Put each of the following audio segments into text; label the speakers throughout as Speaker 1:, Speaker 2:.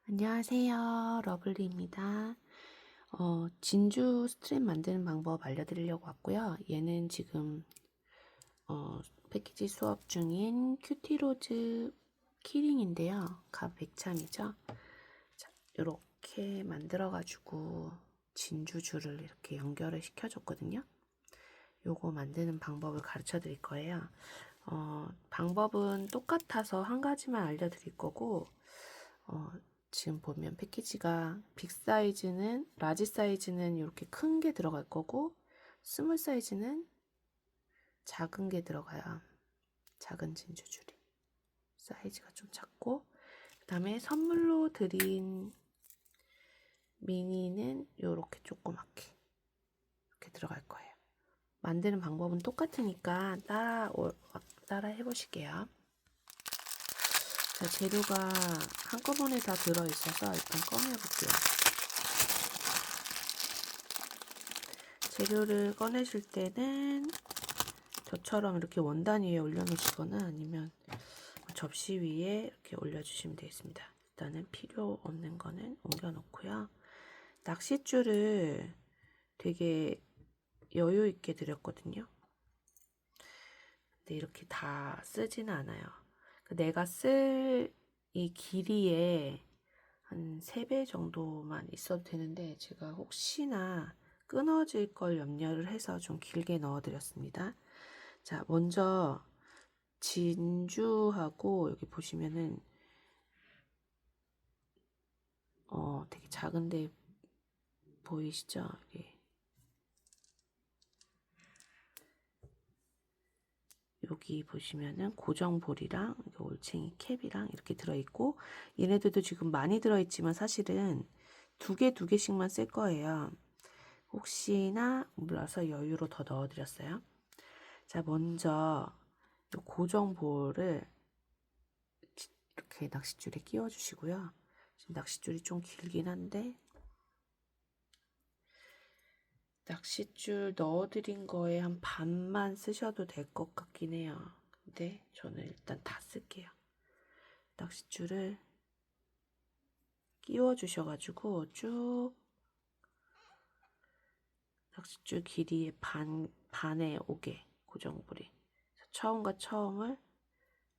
Speaker 1: 안녕하세요. 러블리입니다. 진주 스트랩 만드는 방법 알려드리려고 왔고요. 얘는 지금 패키지 수업 중인 큐티로즈 키링인데요. 갑 백참이죠. 자, 이렇게 만들어가지고 진주 줄을 이렇게 연결을 시켜줬거든요. 요거 만드는 방법을 가르쳐 드릴 거예요. 방법은 똑같아서 한 가지만 알려드릴 거고, 지금 보면 패키지가 빅 사이즈는, 라지 사이즈는 이렇게 큰 게 들어갈 거고, 스몰 사이즈는 작은 게 들어가요. 작은 진주줄이. 사이즈가 좀 작고, 그 다음에 선물로 드린 미니는 이렇게 조그맣게 이렇게 들어갈 거예요. 만드는 방법은 똑같으니까 따라 해보실게요. 자, 재료가 한꺼번에 다 들어있어서 일단 꺼내볼게요. 재료를 꺼내실 때는 저처럼 이렇게 원단 위에 올려놓으시거나 아니면 접시 위에 이렇게 올려주시면 되겠습니다. 일단은 필요 없는 거는 옮겨놓고요. 낚싯줄을 되게 여유 있게 드렸거든요. 근데 이렇게 다 쓰지는 않아요. 내가 쓸 이 길이에 한 3배 정도만 있어도 되는데 제가 혹시나 끊어질 걸 염려를 해서 좀 길게 넣어 드렸습니다. 자, 먼저 진주하고 여기 보시면은 되게 작은데 보이시죠? 여기 보시면은 고정볼이랑 올챙이 캡이랑 이렇게 들어있고, 얘네들도 지금 많이 들어있지만 사실은 두 개씩만 쓸 거예요. 혹시나 몰라서 여유로 더 넣어드렸어요. 자, 먼저 이 고정볼을 이렇게 낚싯줄에 끼워 주시고요. 지금 낚싯줄이 좀 길긴 한데 낚싯줄 넣어드린 거에 한 반만 쓰셔도 될 것 같긴 해요. 근데 저는 일단 다 쓸게요. 낚싯줄을 끼워 주셔가지고 쭉 낚싯줄 길이의 반에 오게 고정볼이. 처음과 처음을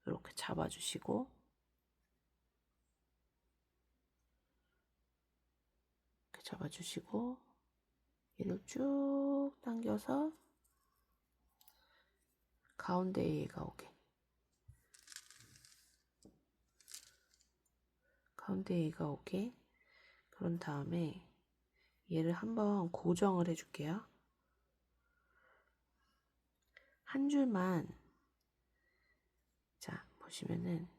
Speaker 1: 이렇게 잡아주시고 이렇게 잡아주시고 얘를 쭉 당겨서 가운데에 얘가 오게, 가운데에 얘가 오게. 그런 다음에 얘를 한번 고정을 해줄게요. 한 줄만. 자, 보시면은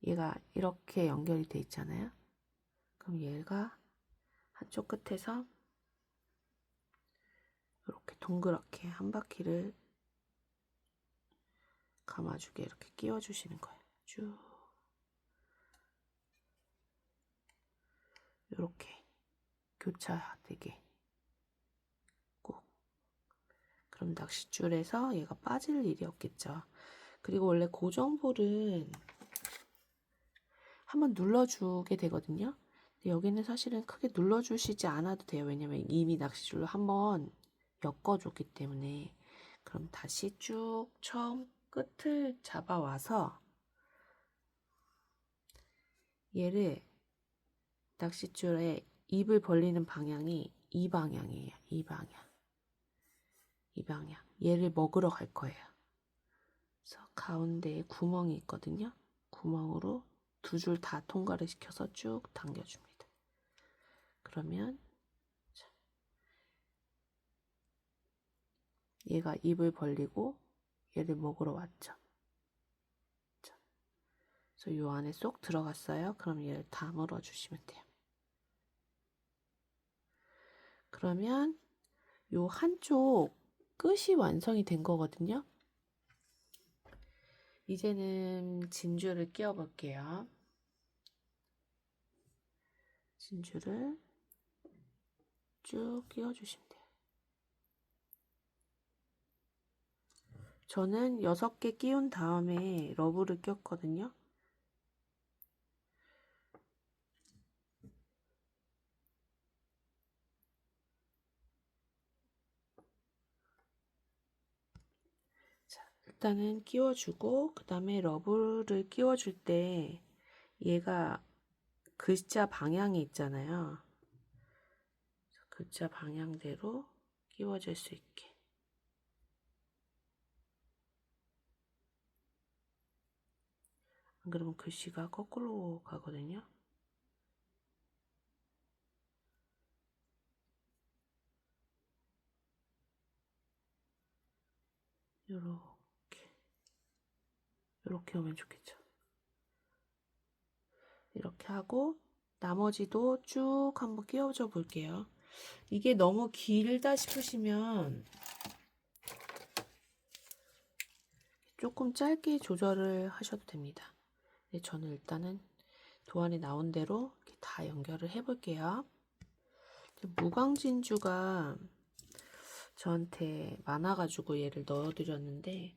Speaker 1: 얘가 이렇게 연결이 돼 있잖아요. 그럼 얘가 한쪽 끝에서 이렇게 동그랗게 한 바퀴를 감아주게 이렇게 끼워주시는 거예요. 쭉 이렇게 교차되게 꼭. 그럼 낚싯줄에서 얘가 빠질 일이 없겠죠. 그리고 원래 고정볼은 한번 눌러주게 되거든요. 근데 여기는 사실은 크게 눌러주시지 않아도 돼요. 왜냐면 이미 낚싯줄로 한번 엮어줬기 때문에. 그럼 다시 쭉 처음 끝을 잡아와서 얘를 낚싯줄에 입을 벌리는 방향이 이 방향이에요. 이 방향. 이 방향. 얘를 먹으러 갈 거예요. 그래서 가운데에 구멍이 있거든요. 구멍으로 두 줄 다 통과를 시켜서 쭉 당겨줍니다. 그러면 얘가 입을 벌리고 얘를 먹으러 왔죠. 그래서 이 안에 쏙 들어갔어요. 그럼 얘를 다물어 주시면 돼요. 그러면 요 한쪽 끝이 완성이 된 거거든요. 이제는 진주를 끼워 볼게요. 진주를 쭉 끼워 주시면 돼요. 저는 6개 끼운 다음에 러브를 꼈거든요. 일단은 끼워주고 그 다음에 러브를 끼워줄 때 얘가 글자 방향이 있잖아요. 글자 방향대로 끼워질 수 있게. 안 그러면 글씨가 거꾸로 가거든요. 요렇게 오면 좋겠죠. 이렇게 하고 나머지도 쭉 한번 끼워줘 볼게요. 이게 너무 길다 싶으시면 조금 짧게 조절을 하셔도 됩니다. 네, 저는 일단은 도안에 나온 대로 다 연결을 해 볼게요. 무광진주가 저한테 많아가지고 얘를 넣어드렸는데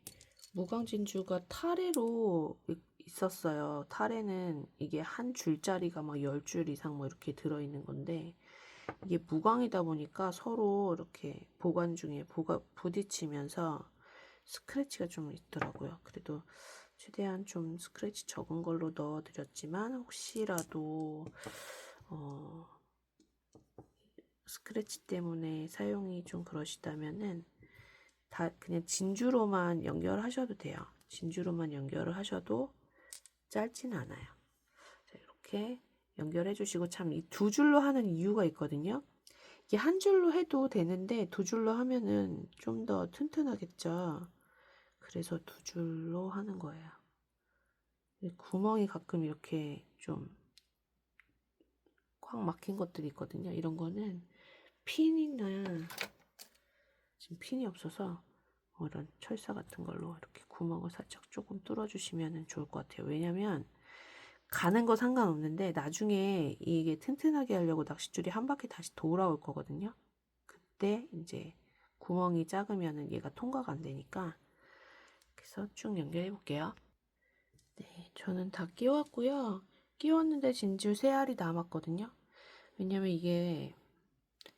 Speaker 1: 무광진주가 타래로 있었어요. 타래는 이게 한 줄짜리가 막 10줄 이상 뭐 이렇게 들어있는 건데 이게 무광이다 보니까 서로 이렇게 보관 중에 부딪히면서 스크래치가 좀 있더라고요. 그래도 최대한 좀 스크래치 적은 걸로 넣어드렸지만 혹시라도 스크래치 때문에 사용이 좀 그러시다면은 다 그냥 진주로만 연결하셔도 돼요. 진주로만 연결을 하셔도 짧진 않아요. 자, 이렇게 연결해 주시고 참 이 두 줄로 하는 이유가 있거든요. 이게 한 줄로 해도 되는데 두 줄로 하면은 좀 더 튼튼하겠죠. 그래서 두 줄로 하는 거예요. 구멍이 가끔 이렇게 좀 꽉 막힌 것들이 있거든요. 이런 거는 핀이나 지금 핀이 없어서 이런 철사 같은 걸로 이렇게 구멍을 살짝 조금 뚫어주시면 좋을 것 같아요. 왜냐면 가는 거 상관없는데 나중에 이게 튼튼하게 하려고 낚싯줄이 한 바퀴 다시 돌아올 거거든요. 그때 이제 구멍이 작으면 얘가 통과가 안 되니까 그래서 쭉 연결해 볼게요. 네, 저는 다 끼웠고요. 끼웠는데 진줄 3알이 남았거든요. 왜냐면 이게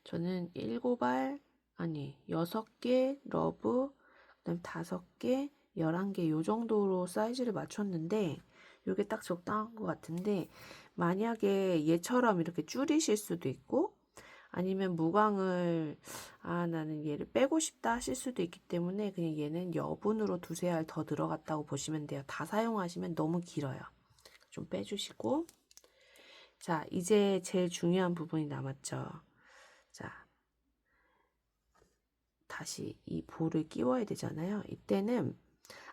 Speaker 1: 저는 7알 아니 6개 러브 그다음 5개 11개 요 정도로 사이즈를 맞췄는데 요게 딱 적당한 것 같은데 만약에 얘처럼 이렇게 줄이실 수도 있고 아니면 무광을 나는 얘를 빼고 싶다 하실 수도 있기 때문에 그냥 얘는 여분으로 2~3알 더 들어갔다고 보시면 돼요. 다 사용하시면 너무 길어요. 좀 빼주시고 자 이제 제일 중요한 부분이 남았죠. 자 다시 이 볼을 끼워야 되잖아요. 이때는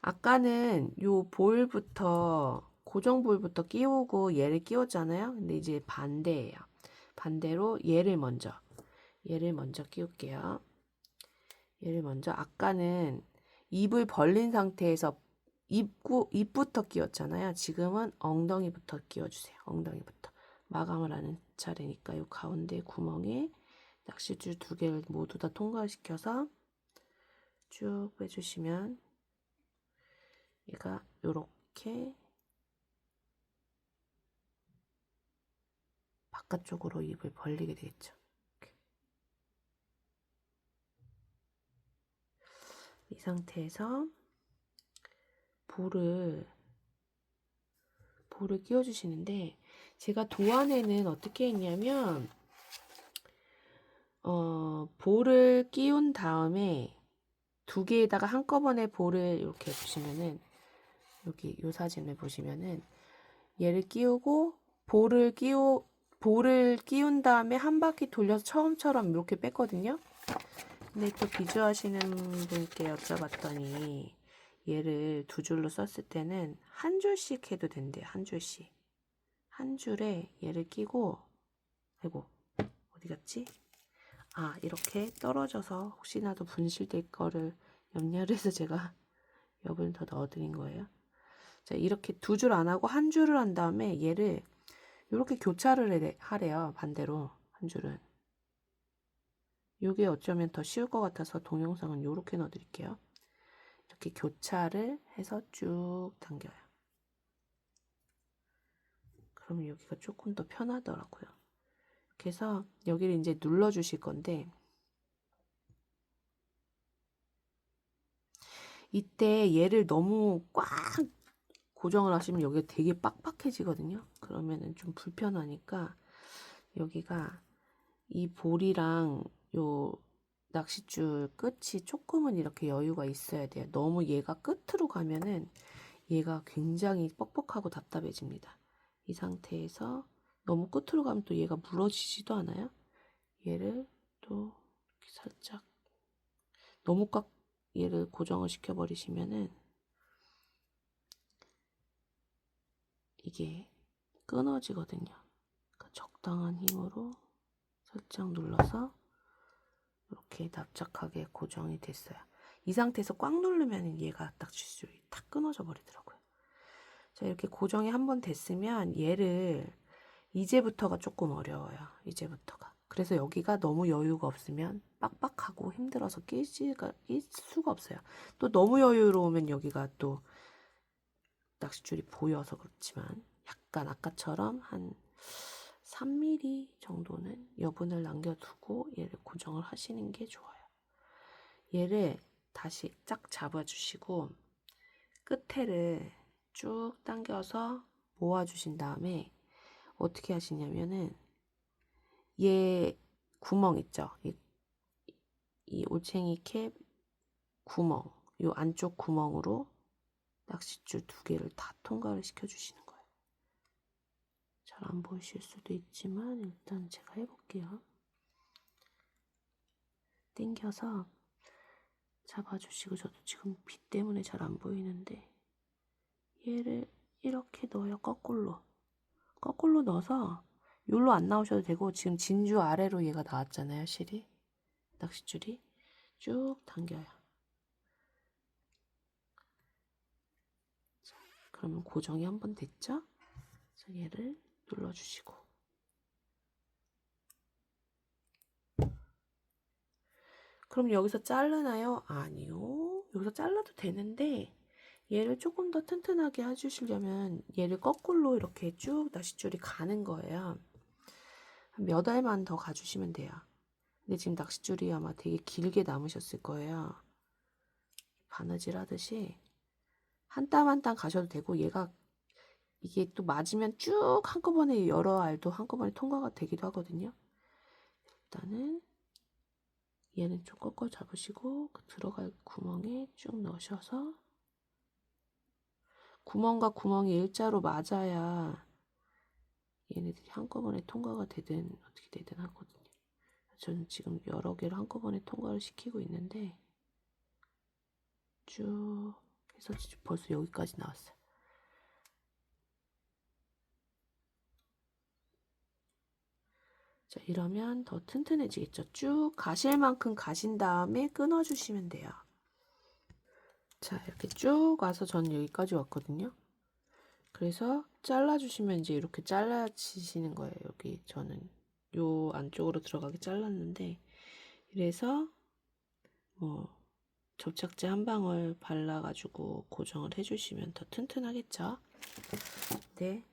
Speaker 1: 아까는 요 볼부터 고정 볼부터 끼우고 얘를 끼웠잖아요. 근데 이제 반대예요. 반대로 얘를 먼저 끼울게요. 얘를 먼저 아까는 입을 벌린 상태에서 입부터 끼웠잖아요. 지금은 엉덩이부터 끼워주세요. 엉덩이부터 마감을 하는 차례니까 요 가운데 구멍에 낚싯줄 2개를 모두 다 통과시켜서 쭉 빼주시면 얘가 요렇게 바깥쪽으로 입을 벌리게 되겠죠. 이렇게. 이 상태에서 볼을 끼워주시는데 제가 도안에는 어떻게 했냐면 볼을 끼운 다음에 2개에다가 한꺼번에 볼을 이렇게 보시면은 여기 요 사진을 보시면은 얘를 끼우고 볼을 끼운 다음에 한 바퀴 돌려서 처음처럼 이렇게 뺐거든요. 근데 또 비주하시는 분께 여쭤봤더니 얘를 2줄로 썼을 때는 한 줄씩 해도 된대요. 한 줄씩. 한 줄에 얘를 끼고 아이고 어디 갔지? 이렇게 떨어져서 혹시나도 분실될 거를 염려를 해서 제가 여분을 더 넣어드린 거예요. 자, 이렇게 2줄 안 하고 한 줄을 한 다음에 얘를 이렇게 교차를 하래요. 반대로 한 줄은. 이게 어쩌면 더 쉬울 것 같아서 동영상은 이렇게 넣어드릴게요. 이렇게 교차를 해서 쭉 당겨요. 그러면 여기가 조금 더 편하더라고요. 그래서 여기를 이제 눌러 주실 건데 이때 얘를 너무 꽉 고정을 하시면 여기가 되게 빡빡해지거든요. 그러면은 좀 불편하니까 여기가 이 볼이랑 요 낚싯줄 끝이 조금은 이렇게 여유가 있어야 돼요. 너무 얘가 끝으로 가면은 얘가 굉장히 뻑뻑하고 답답해집니다. 이 상태에서 너무 끝으로 가면 또 얘가 물어지지도 않아요. 얘를 또 이렇게 살짝 너무 꽉 얘를 고정을 시켜 버리시면은 이게 끊어지거든요. 그러니까 적당한 힘으로 살짝 눌러서 이렇게 납작하게 고정이 됐어요. 이 상태에서 꽉 누르면 얘가 낚싯줄이 탁 끊어져 버리더라고요. 자, 이렇게 고정이 한번 됐으면 얘를 이제부터가 조금 어려워요. 이제부터가. 그래서 여기가 너무 여유가 없으면 빡빡하고 힘들어서 낄 수가 없어요. 또 너무 여유로우면 여기가 또 낚싯줄이 보여서 그렇지만 약간 아까처럼 한 3mm 정도는 여분을 남겨두고 얘를 고정을 하시는 게 좋아요. 얘를 다시 쫙 잡아주시고 끝에를 쭉 당겨서 모아주신 다음에 어떻게 하시냐면은 얘 구멍 있죠? 이 올챙이 캡 구멍, 요 안쪽 구멍으로 낚싯줄 2개를 다 통과를 시켜주시는 거예요. 잘 안 보이실 수도 있지만 일단 제가 해볼게요. 당겨서 잡아주시고 저도 지금 빛 때문에 잘 안 보이는데 얘를 이렇게 넣어요. 거꾸로 넣어서 여기로 안 나오셔도 되고 지금 진주 아래로 얘가 나왔잖아요. 실이 낚싯줄이 쭉 당겨요. 자, 그러면 고정이 한번 됐죠? 그래서 얘를 눌러주시고 그럼 여기서 자르나요? 아니요. 여기서 잘라도 되는데 얘를 조금 더 튼튼하게 해주시려면 얘를 거꾸로 이렇게 쭉 낚싯줄이 가는 거예요. 몇 알만 더 가주시면 돼요. 근데 지금 낚싯줄이 아마 되게 길게 남으셨을 거예요. 바느질 하듯이 한 땀 한 땀 가셔도 되고 얘가 이게 또 맞으면 쭉 한꺼번에 여러 알도 한꺼번에 통과가 되기도 하거든요. 일단은 얘는 좀 꺾어 잡으시고 그 들어갈 구멍에 쭉 넣으셔서 구멍과 구멍이 일자로 맞아야 얘네들이 한꺼번에 통과가 되든 어떻게 되든 하거든요. 저는 지금 여러 개를 한꺼번에 통과를 시키고 있는데 쭉 해서 벌써 여기까지 나왔어요. 자, 이러면 더 튼튼해지겠죠. 쭉 가실 만큼 가신 다음에 끊어주시면 돼요. 자, 이렇게 쭉 와서 저는 여기까지 왔거든요. 그래서 잘라주시면 이제 이렇게 잘라지시는 거예요. 여기 저는 요 안쪽으로 들어가게 잘랐는데 이래서 뭐 접착제 한 방울 발라가지고 고정을 해주시면 더 튼튼하겠죠. 네.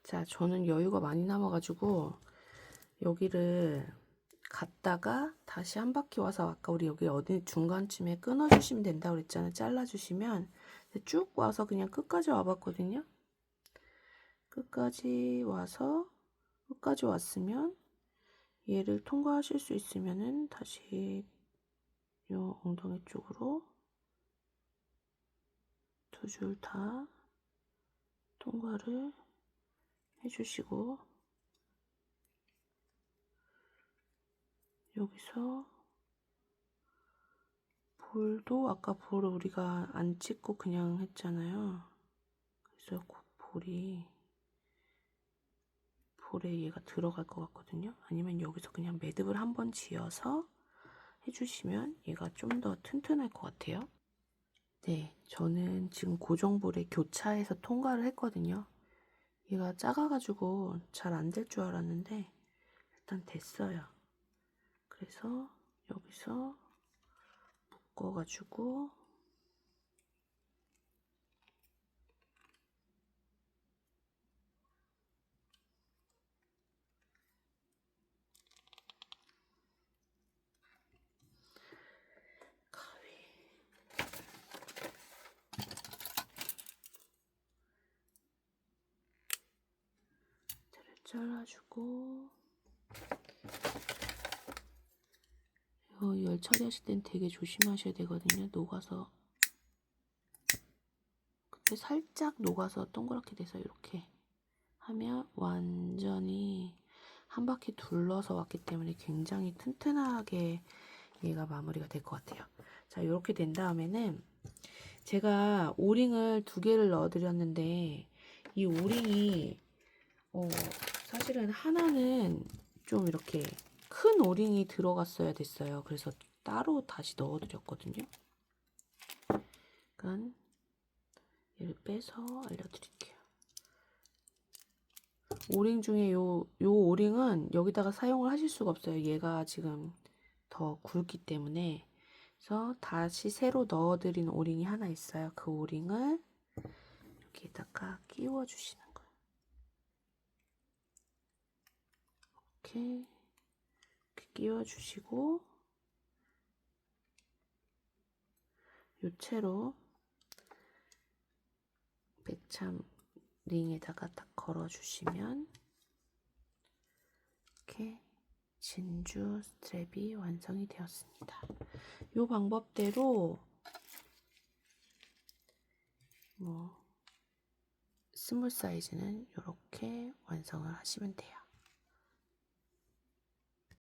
Speaker 1: 자, 저는 여유가 많이 남아가지고 여기를 갔다가 다시 한 바퀴 와서 아까 우리 여기 어디 중간쯤에 끊어주시면 된다고 그랬잖아요. 잘라주시면 쭉 와서 그냥 끝까지 와봤거든요. 끝까지 왔으면 얘를 통과하실 수 있으면은 다시 요 엉덩이 쪽으로 2줄 다 통과를 해주시고 여기서 볼도 아까 볼을 우리가 안 찍고 그냥 했잖아요. 그래서 볼에 얘가 들어갈 것 같거든요. 아니면 여기서 그냥 매듭을 한번 지어서 해주시면 얘가 좀 더 튼튼할 것 같아요. 네, 저는 지금 고정볼에 교차해서 통과를 했거든요. 얘가 작아가지고 잘 안 될 줄 알았는데 일단 됐어요. 그래서 여기서 묶어가지고 잘라주고, 열 처리하실 땐 되게 조심하셔야 되거든요. 녹아서, 그때 살짝 녹아서 동그랗게 돼서 이렇게 하면 완전히 한 바퀴 둘러서 왔기 때문에 굉장히 튼튼하게 얘가 마무리가 될 것 같아요. 자, 이렇게 된 다음에는 제가 오링을 2개를 넣어 드렸는데 이 오링이 사실은 하나는 좀 이렇게 큰 오링이 들어갔어야 됐어요. 그래서 따로 다시 넣어 드렸거든요. 그러니까 얘를 빼서 알려드릴게요. 오링 중에 요 오링은 여기다가 사용을 하실 수가 없어요. 얘가 지금 더 굵기 때문에. 그래서 다시 새로 넣어드린 오링이 하나 있어요. 그 오링을 여기에다가 끼워 주시는 거예요. 이렇게 끼워 주시고 요채로 배참 링에다가 딱 걸어 주시면 이렇게 진주 스트랩이 완성이 되었습니다. 이 방법대로 스몰 사이즈는 이렇게 완성을 하시면 돼요.